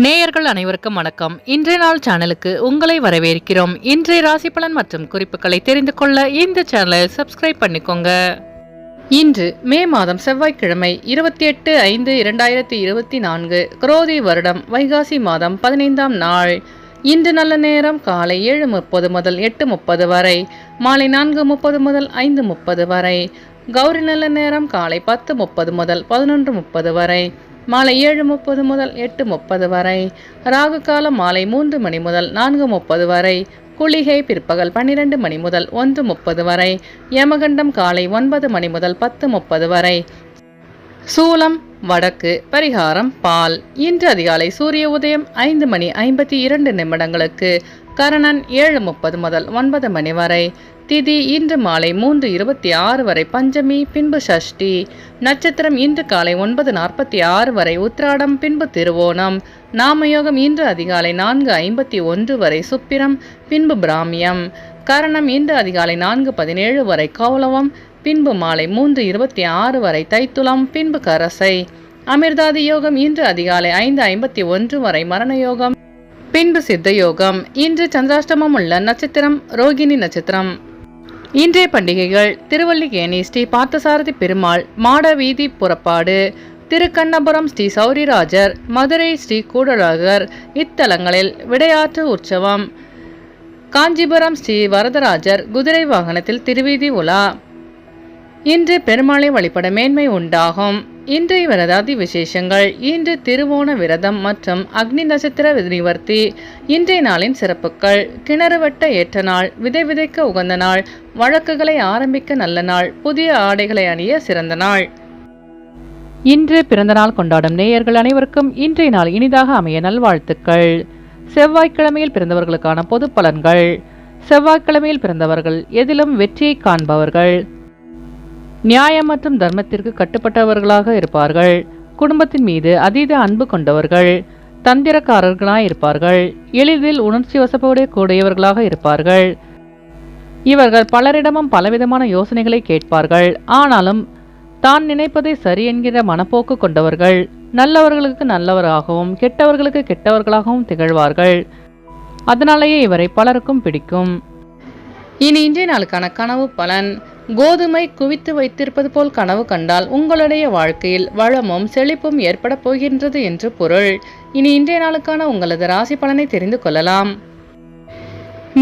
நேயர்கள் அனைவருக்கும் வணக்கம். இன்றைய நாள் சேனலுக்கு உங்களை வரவேற்கிறோம். இன்றைய ராசி பலன் மற்றும் குறிப்புகளை தெரிந்து கொள்ள இந்த சேனலை சப்ஸ்கிரைப் பண்ணிக்கோங்க. இன்று மே மாதம் செவ்வாய்க்கிழமை 28/5/2024 குரோதி வருடம் வைகாசி மாதம் 15ஆம் நாள். இன்று நல்ல நேரம் காலை 7:30 முதல் 8:30 வரை, மாலை 4:30 முதல் 5:30 வரை. கௌரி நல்ல நேரம் காலை 10:30 முதல் 11:30 வரை, மாலை 7:30 முதல் 8:30 வரை. ராகு காலம் மாலை 3 மணி முதல் 4:30 வரை. குளிகை பிற்பகல் 12 மணி முதல் 1:30 வரை. யமகண்டம் காலை 9 மணி முதல் 10:30 வரை. சூலம் வடக்கு. பரிகாரம் பால். இன்று அதிகாலை சூரிய உதயம் 5:52 கரணன் 7:30 முதல் 9 மணி வரை. திதி இன்று மாலை 3:26 வரை பஞ்சமி, பின்பு சஷ்டி. நட்சத்திரம் இன்று காலை 9:46 வரை உத்திராடம், பின்பு திருவோணம். நாமயோகம் இன்று அதிகாலை 4:51 வரை சுப்பிரம், பின்பு பிராமியம். கரணம் இன்று அதிகாலை 4:17 வரை கௌலவம், பின்பு மாலை 3:26 வரை தைத்துளம், பின்பு கரசை. அமிர்தாதி யோகம் இன்று அதிகாலை 5:51 வரை மரணயோகம், பின்பு சித்த யோகம். இன்று சந்திராஷ்டமம் உள்ள நட்சத்திரம் ரோகிணி நட்சத்திரம். இன்றைய பண்டிகைகள்: திருவல்லிக்கேணி ஸ்ரீ பார்த்தசாரதி பெருமாள் மாட வீதி புறப்பாடு, திருக்கண்ணபுரம் ஸ்ரீ சௌரிராஜர், மதுரை ஸ்ரீ கூடழகர் இத்தலங்களில் விடையாற்று உற்சவம், காஞ்சிபுரம் ஸ்ரீ வரதராஜர் குதிரை வாகனத்தில் திருவீதி உலா. இன்று பெருமாளை வழிபட மேன்மை உண்டாகும். இன்றைய விரதாதி விசேஷங்கள்: இன்று திருவோண விரதம் மற்றும் அக்னி நட்சத்திர நிவர்த்தி. இன்றைய நாளின் சிறப்புகள்: கிணறு வெட்ட ஏற்ற நாள், விதை விதைக்க உகந்த நாள், வழக்குகளை ஆரம்பிக்க நல்ல நாள், புதிய ஆடைகளை அணிய சிறந்த நாள். இன்று பிறந்த நாள் கொண்டாடும் நேயர்கள் அனைவருக்கும் இன்றைய நாள் இனிதாக அமைய நல்வாழ்த்துக்கள். செவ்வாய்க்கிழமையில் பிறந்தவர்களுக்கான பொது பலன்கள். செவ்வாய்க்கிழமையில் பிறந்தவர்கள் எதிலும் வெற்றியை காண்பவர்கள், நியாயம் மற்றும் தர்மத்திற்கு கட்டுப்பட்டவர்களாக இருப்பார்கள், குடும்பத்தின் மீது அதீத அன்பு கொண்டவர்கள், தந்திரக்காரர்களாக இருப்பார்கள், எளிதில் உணர்ச்சி வசப்போடைய கூடியவர்களாக இருப்பார்கள். இவர்கள் பலரிடமும் பலவிதமான யோசனைகளை கேட்பார்கள். ஆனாலும் தான் நினைப்பதை சரி என்கிற மனப்போக்கு கொண்டவர்கள். நல்லவர்களுக்கு நல்லவராகவும் கெட்டவர்களுக்கு கெட்டவர்களாகவும் திகழ்வார்கள். அதனாலேயே இவரை பலருக்கும் பிடிக்கும். இனி இன்றைய நாளுக்கான கனவு பலன். கோதுமை குவித்து வைத்திருப்பது போல் கனவு கண்டால் உங்களுடைய வாழ்க்கையில் வளமும் செழிப்பும் ஏற்பட போகின்றது என்று பொருள். இனி இன்றைய நாளுக்கான உங்களது ராசி பலனை தெரிந்து கொள்ளலாம்.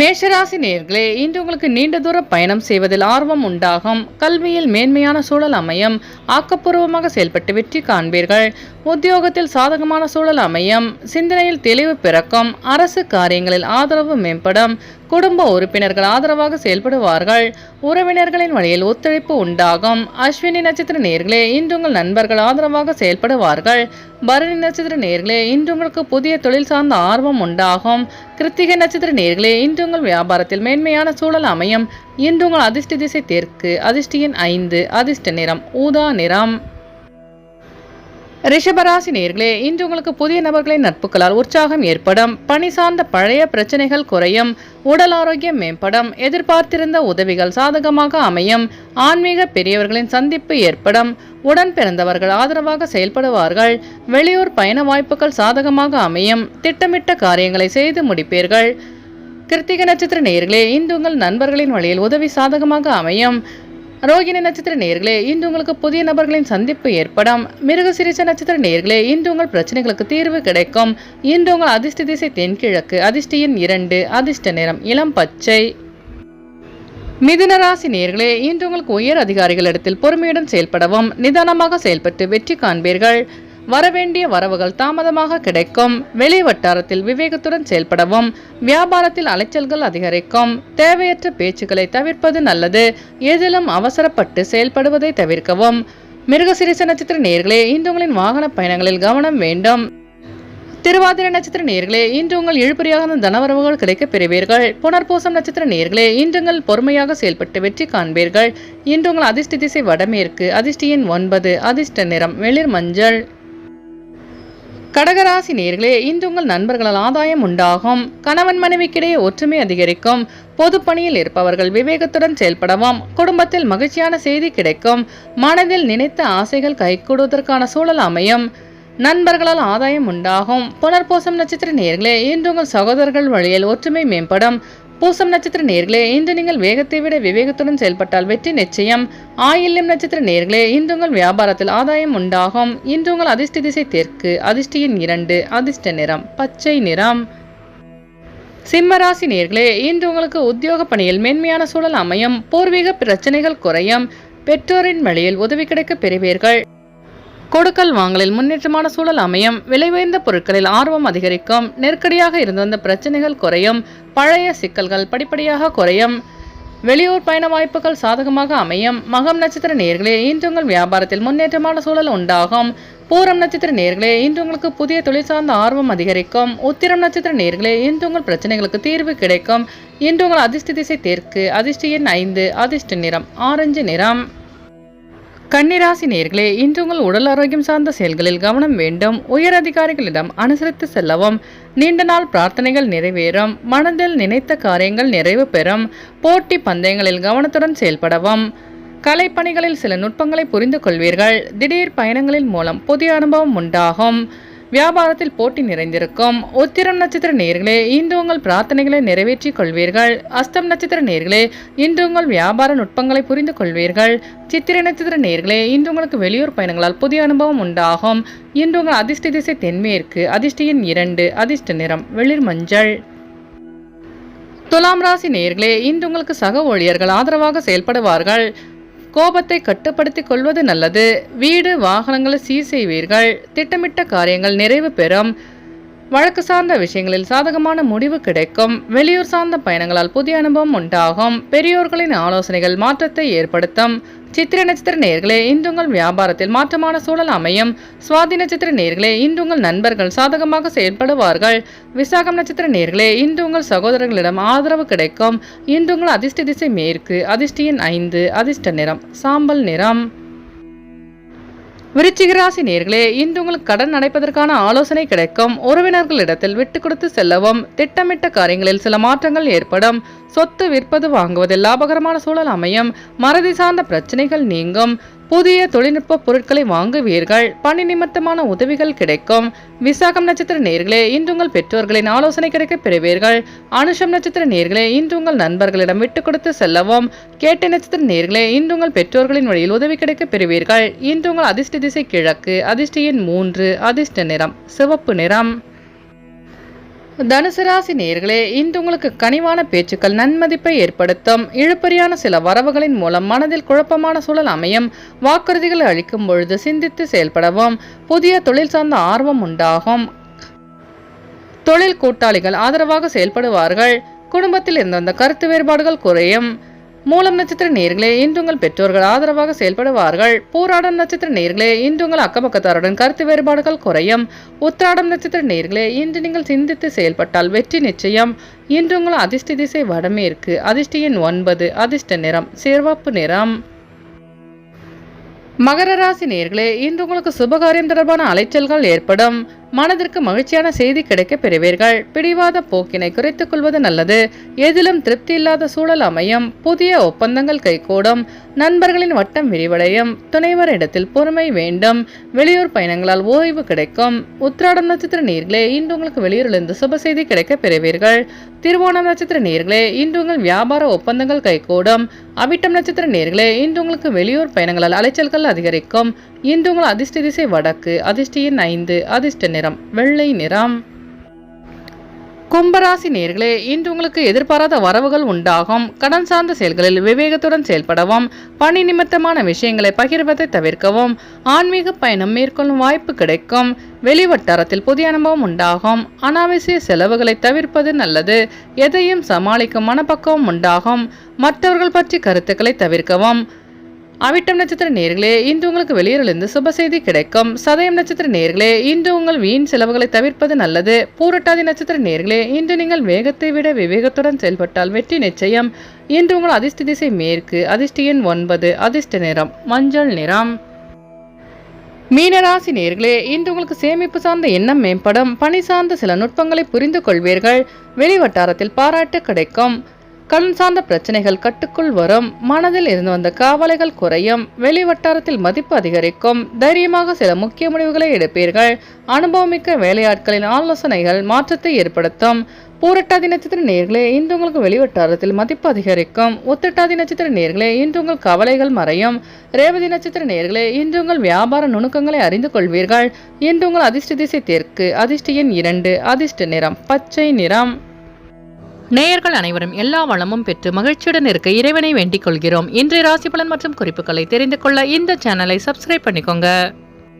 மேஷராசி நேயர்களே, இன்று உங்களுக்கு நீண்ட தூர பயணம் செய்வதில் ஆர்வம் உண்டாகும். கல்வியில் மேன்மையான சூழல் அமையும். ஆக்கப்பூர்வமாக செயல்பட்டு வெற்றி காண்பீர்கள். உத்தியோகத்தில் சாதகமான சூழல் அமையும். சிந்தனையில் தெளிவு பிறக்கும். அரசு காரியங்களில் ஆதரவு மேம்படும். குடும்ப உறுப்பினர்கள் ஆதரவாக செயல்படுவார்கள். உறவினர்களின் வழியில் ஒத்துழைப்பு உண்டாகும். அஸ்வினி நட்சத்திர நேயர்களே, இன்று உங்கள் நண்பர்கள் ஆதரவாக செயல்படுவார்கள். பரணி நட்சத்திர நேயர்களே, இன்று உங்களுக்கு புதிய தொழில் சார்ந்த ஆர்வம் உண்டாகும். கிருத்திகை நட்சத்திர நேயர்களே, இன்று உங்கள் வியாபாரத்தில் மேன்மையான சூழல் அமையும். இன்று உங்கள் அதிர்ஷ்ட திசை தெற்கு, அதிர்ஷ்ட எண் 5, அதிர்ஷ்ட நிறம் ஊதா நிறம். ரிஷபராசி நேயர்களே, இன்று உங்களுக்கு புதிய நபர்களின் நட்புகளால் உற்சாகம் ஏற்படும். பணி சார்ந்த பழைய பிரச்சனைகள் குறையும். உடல் ஆரோக்கியம் மேம்படும். எதிர்பார்த்திருந்த உதவிகள் சாதகமாக அமையும். ஆன்மீக பெரியவர்களின் சந்திப்பு ஏற்படும். உடன் பிறந்தவர்கள் ஆதரவாக செயல்படுவார்கள். வெளியூர் பயண வாய்ப்புகள் சாதகமாக அமையும். திட்டமிட்ட காரியங்களை செய்து முடிப்பீர்கள். கிருத்திகை நட்சத்திர நேயர்களே, இன்று உங்கள் நண்பர்களின் வழியில் உதவி சாதகமாக அமையும். ரோகிணி நட்சத்திர நேயர்களே, இன்று உங்களுக்கு புதிய நபர்களின் சந்திப்பு ஏற்படும். மிருகசீரிஷ நட்சத்திர நேயர்களே, இன்று உங்கள் பிரச்சனைகளுக்கு தீர்வு கிடைக்கும். இன்று உங்கள் அதிர்ஷ்ட திசை தென்கிழக்கு, அதிர்ஷ்ட எண் 2, அதிர்ஷ்ட நிறம் இளம் பச்சை. மிதுன ராசி நேயர்களே, இன்று உங்களுக்கு உயர் அதிகாரிகளிடத்தில் பொறுமையுடன் செயல்படவும் நிதானமாக செயல்பட்டு வெற்றி காண்பீர்கள். வரவேண்டிய வரவுகள் தாமதமாக கிடைக்கும். வெளி வட்டாரத்தில் விவேகத்துடன் செயல்படவும். வியாபாரத்தில் அலைச்சல்கள் அதிகரிக்கும். தேவையற்ற பேச்சுக்களை தவிர்ப்பது நல்லது. எதிலும் அவசரப்பட்டு செயல்படுவதை தவிர்க்கவும். மிருகசீரிஷ நட்சத்திர நேயர்களே, இன்று உங்களின் வாகன பயணங்களில் கவனம் வேண்டும். திருவாதிரை நட்சத்திர நேயர்களே, இன்று உங்கள் இழுபறியாக தனவரவுகள் கிடைக்கப் பெறுவீர்கள். புனர்பூசம் நட்சத்திர நேயர்களே, இன்று உங்கள் பொறுமையாக செயல்பட்டு வெற்றி காண்பீர்கள். இன்று உங்கள் அதிர்ஷ்ட திசை வடமேற்கு, அதிர்ஷ்ட எண் 9, அதிர்ஷ்ட நிறம் வெளிர் மஞ்சள். கடகராசி நேயர்களே, இன்று உங்கள் நண்பர்களால் ஆதாயம் உண்டாகும். கணவன் மனைவிக்கிடையே ஒற்றுமை அதிகரிக்கும். பொது பணியில் இருப்பவர்கள் விவேகத்துடன் செயல்படவும். குடும்பத்தில் மகிழ்ச்சியான செய்தி கிடைக்கும். மனதில் நினைத்த ஆசைகள் கைகூடுவதற்கான சூழல் அமையும். நண்பர்களால் ஆதாயம் உண்டாகும். புனர்பூசம் நட்சத்திர நேயர்களே, இன்று உங்கள் சகோதரர்கள் வழியில் ஒற்றுமை மேம்படும். பூசம் நட்சத்திர நேயர்களே, இன்று நீங்கள் வேகத்தை விட விவேகத்துடன் செயல்பட்டால் வெற்றி நிச்சயம். ஆயில்யம் நட்சத்திர நேயர்களே, இன்று உங்கள் வியாபாரத்தில் ஆதாயம் உண்டாகும். இன்று உங்கள் அதிர்ஷ்ட திசை தெற்கு. அதிர்ஷ்ட எண் 2. அதிர்ஷ்ட நிறம் பச்சை நிறம். சிம்மராசி நேயர்களே, இன்று உங்களுக்கு உத்தியோக பணியில் மென்மையான சூழல் அமையும். பூர்வீக பிரச்சனைகள் குறையும். பெற்றோரின் வழியில் உதவி கிடைக்க பெறுவீர்கள். கொடுக்கல் வாங்கலில் முன்னேற்றமான சூழல் அமையும். விலை உயர்ந்த பொருட்களில் ஆர்வம் அதிகரிக்கும். நெருக்கடியாக இருந்து வந்த பிரச்சனைகள் குறையும். பழைய சிக்கல்கள் படிப்படியாக குறையும். வெளியூர் பயண வாய்ப்புகள் சாதகமாக அமையும். மகம் நட்சத்திர நேயர்களே, இன்று உங்கள் வியாபாரத்தில் முன்னேற்றமான சூழல் உண்டாகும். பூரம் நட்சத்திர நேயர்களே, இன்று உங்களுக்கு புதிய தொழில் சார்ந்த ஆர்வம் அதிகரிக்கும். உத்திரம் நட்சத்திர நேயர்களே, இன்று உங்கள் பிரச்சனைகளுக்கு தீர்வு கிடைக்கும். இன்று உங்கள் அதிர்ஷ்ட திசை தெற்கு. அதிர்ஷ்ட எண் 5. அதிர்ஷ்ட நிறம் ஆரஞ்சு நிறம். கன்னிராசி நேயர்களே, இன்று உங்கள் உடல் ஆரோக்கியம் சார்ந்த செயல்களில் கவனம் வேண்டும். உயர் அதிகாரிகளிடம் அனுசரித்து செல்லவும். நீண்ட நாள் பிரார்த்தனைகள் நிறைவேறும். மனதில் நினைத்த காரியங்கள் நிறைவு பெறும். போட்டி பந்தயங்களில் கவனத்துடன் செயல்படவும். கலைப்பணிகளில் சில நுட்பங்களை புரிந்து கொள்வீர்கள். திடீர் பயணங்களின் மூலம் புதிய அனுபவம் உண்டாகும். வியாபாரத்தில் போட்டி நிறைந்திருக்கும். உத்திரம் நட்சத்திர நேயர்களே, இன்று உங்கள் பிரார்த்தனைகளை நிறைவேற்றிக் கொள்வீர்கள். அஸ்தம் நட்சத்திர நேயர்களே, இன்று உங்கள் வியாபார நுட்பங்களை புரிந்து கொள்வீர்கள். சித்திரை நட்சத்திர நேயர்களே, இன்று உங்களுக்கு வெளியூர் பயணங்களால் புதிய அனுபவம் உண்டாகும். இன்று உங்கள் அதிர்ஷ்ட திசை தென்மேற்கு. அதிர்ஷ்ட எண் 2. அதிர்ஷ்ட நிறம் வெளிர் மஞ்சள். துலாம் ராசி நேயர்களே, இன்று உங்களுக்கு சக ஊழியர்கள் ஆதரவாக செயல்படுவார்கள். கோபத்தை கட்டுப்படுத்திக் கொள்வது நல்லது. வீடு வாகனங்களை சீர் செய்வீர்கள். திட்டமிட்ட காரியங்கள் நிறைவு பெறும். வழக்கு சார்ந்த விஷயங்களில் சாதகமான முடிவு கிடைக்கும். வெளியூர் சார்ந்த பயணங்களால் புதிய அனுபவம் உண்டாகும். பெரியோர்களின் ஆலோசனைகள் மாற்றத்தை ஏற்படுத்தும். சித்திரை நட்சத்திர நேயர்களே, இன்று உங்கள் வியாபாரத்தில் மாற்றமான சூழல் அமையும். சுவாதி நட்சத்திர நேயர்களே, இன்று உங்கள் நண்பர்கள் சாதகமாக செயல்படுவார்கள். விசாகம் நட்சத்திர நேயர்களே, இன்று உங்கள் சகோதரர்களிடம் ஆதரவு கிடைக்கும். இன்று உங்கள் அதிர்ஷ்ட திசை மேற்கு. அதிர்ஷ்ட எண் 5. அதிர்ஷ்ட நிறம் சாம்பல் நிறம். விருச்சிக ராசி நேயர்களே, இன்று உங்களுக்கு கடன் அடைப்பதற்கான ஆலோசனை கிடைக்கும். உறவினர்களிடத்தில் விட்டு கொடுத்து செல்லவும். திட்டமிட்ட காரியங்களில் சில மாற்றங்கள் ஏற்படும். சொத்து விற்பது வாங்குவதில் லாபகரமான சூழல் அமையும். மறதி சார்ந்த பிரச்சனைகள் நீங்கும். புதிய தொழில்நுட்ப பொருட்களை வாங்குவீர்கள். பணி நிமித்தமான உதவிகள் கிடைக்கும். விசாகம் நட்சத்திர நேயர்களே, இன்று உங்கள் பெற்றோர்களின் ஆலோசனை கிடைக்க பெறுவீர்கள். அனுஷம் நட்சத்திர நேயர்களே, இன்று உங்கள் நண்பர்களிடம் விட்டு கொடுத்து செல்லவும். கேட்டை நட்சத்திர நேயர்களே, இன்று உங்கள் பெற்றோர்களின் வழியில் உதவி கிடைக்க பெறுவீர்கள். இன்று உங்கள் அதிர்ஷ்ட திசை கிழக்கு. அதிர்ஷ்ட எண் 3. அதிர்ஷ்ட நிறம் சிவப்பு நிறம். தனுசு ராசி நேயர்களே, இன்று உங்களுக்கு கனிவான பேச்சுக்கள் நன்மதிப்பை ஏற்படுத்தும். இழுபறியான சில வரவுகளின் மூலம் மனதில் குழப்பமான சூழல் அமையும். வாக்குறுதிகளை அளிக்கும் பொழுது சிந்தித்து செயல்படவும். புதிய தொழில் சார்ந்த ஆர்வம் உண்டாகும். தொழில் கூட்டாளிகள் ஆதரவாக செயல்படுவார்கள். குடும்பத்தில் இருந்த அந்த கருத்து வேறுபாடுகள் குறையும். மூலம் நட்சத்திர நேயர்களே, இன்று உங்கள் பெற்றோர்கள் ஆதரவாக செயல்படுவார்கள். பூராடம் நட்சத்திர நேயர்களே, இன்று உங்கள் அக்கபக்கத்தாருடன் கருத்து வேறுபாடுகள் குறையும். உத்திராடம் நட்சத்திர நேயர்களே, இன்று நீங்கள் சிந்தித்து செயல்பட்டால் வெற்றி நிச்சயம். இன்று உங்கள் அதிர்ஷ்ட திசை வடமேற்கு. அதிர்ஷ்ட எண் 9. அதிர்ஷ்ட நிறம் சிவப்பு நிறம். மகர ராசி நேயர்களே, இன்று உங்களுக்கு சுபகாரியம் தொடர்பான அலைச்சல்கள் ஏற்படும். மனதிற்கு மகிழ்ச்சியான செய்தி கிடைக்க பெறுவீர்கள். பிடிவாத போக்கினை குறைத்துக் கொள்வது நல்லது. எதிலும் திருப்தி இல்லாத சூழல் அமையும். புதிய ஒப்பந்தங்கள் கைகூடும். நண்பர்களின் வட்டம் விரிவடையும். துணைவர் இடத்தில் பொறுமை வேண்டும். வெளியூர் பயணங்களால் ஓய்வு கிடைக்கும். உத்திராடம் நட்சத்திர நேயர்களே, இன்று உங்களுக்கு வெளியூரிலிருந்து சுப செய்தி கிடைக்க பெறுவீர்கள். திருவோணம் நட்சத்திர நேயர்களே, இன்று உங்கள் வியாபார ஒப்பந்தங்கள் கைகூடும். அவிட்டம் நட்சத்திர நேயர்களே, இன்று உங்களுக்கு வெளியூர் பயணங்களால் அலைச்சல்கள் அதிகரிக்கும். இன்று உங்கள் அதிர்ஷ்ட திசை வடக்கு. அதிர்ஷ்ட எண் 5. அதிர்ஷ்ட நிறம் வெள்ளை நிறம். கும்பராசி நேயர்களே, இன்று உங்களுக்கு எதிர்பாராத வரவுகள் உண்டாகும். கடன் சார்ந்த செயல்களில் விவேகத்துடன் செயல்படவும். பணி நிமித்தமான விஷயங்களை பகிர்வதை தவிர்க்கவும். ஆன்மீக பயணம் மேற்கொள்ளும் வாய்ப்பு கிடைக்கும். வெளிவட்டாரத்தில் புதிய அனுபவம் உண்டாகும். அனாவசிய செலவுகளை தவிர்ப்பது நல்லது. எதையும் சமாளிக்கும் மனப்பக்குவம் உண்டாகும். மற்றவர்கள் பற்றி கருத்துக்களை தவிர்க்கவும். அவிட்டம் நட்சத்திர நேயர்களே, இன்று உங்களுக்கு வெளியூரிலிருந்து சுப செய்தி கிடைக்கும். சதயம் நட்சத்திர நேயர்களே, இன்று உங்கள் வீண் செலவுகளை தவிர்ப்பது நல்லது. பூரட்டாதி நட்சத்திர நேயர்களே, இன்று நீங்கள் வேகத்தை விட விவேகத்துடன் செயல்பட்டால் வெற்றி நிச்சயம். இன்று உங்கள் அதிர்ஷ்ட திசை மேற்கு. அதிர்ஷ்ட எண் 9. அதிர்ஷ்ட நிறம் மஞ்சள் நிறம். மீனராசி நேயர்களே, இன்று உங்களுக்கு சேமிப்பு சார்ந்த எண்ணம் மேம்படும். பணி சார்ந்த சில நுட்பங்களை புரிந்து கொள்வீர்கள். வெளிவட்டாரத்தில் பாராட்டு கிடைக்கும். கடன் சார்ந்த பிரச்சனைகள் கட்டுக்குள் வரும். மனதில் இருந்து வந்த காவலைகள் குறையும். வெளி வட்டாரத்தில் மதிப்பு அதிகரிக்கும். தைரியமாக சில முக்கிய முடிவுகளை எடுப்பீர்கள். அனுபவமிக்க வேலையாட்களின் ஆலோசனைகள் மாற்றத்தை ஏற்படுத்தும். பூரட்டாதி நட்சத்திர நேயர்களே, இன்று உங்களுக்கு வெளிவட்டாரத்தில் மதிப்பு அதிகரிக்கும். உத்திரட்டாதி நட்சத்திர நேயர்களே, இன்று உங்கள் கவலைகள் மறையும். ரேவதி நட்சத்திர நேயர்களே, இன்று உங்கள் வியாபார நுணுக்கங்களை அறிந்து கொள்வீர்கள். இன்று உங்கள் அதிர்ஷ்ட திசை தெற்கு. அதிர்ஷ்ட எண் 2. அதிர்ஷ்ட நிறம் பச்சை நிறம். நேயர்கள் அனைவரும் எல்லா வளமும் பெற்று மகிழ்ச்சியுடன் இருக்க இறைவனை வேண்டிக் கொள்கிறோம். இன்றைய ராசி பலன் மற்றும் குறிப்புகளை தெரிந்து கொள்ள இந்த சேனலை சப்ஸ்கிரைப் பண்ணிக்கோங்க.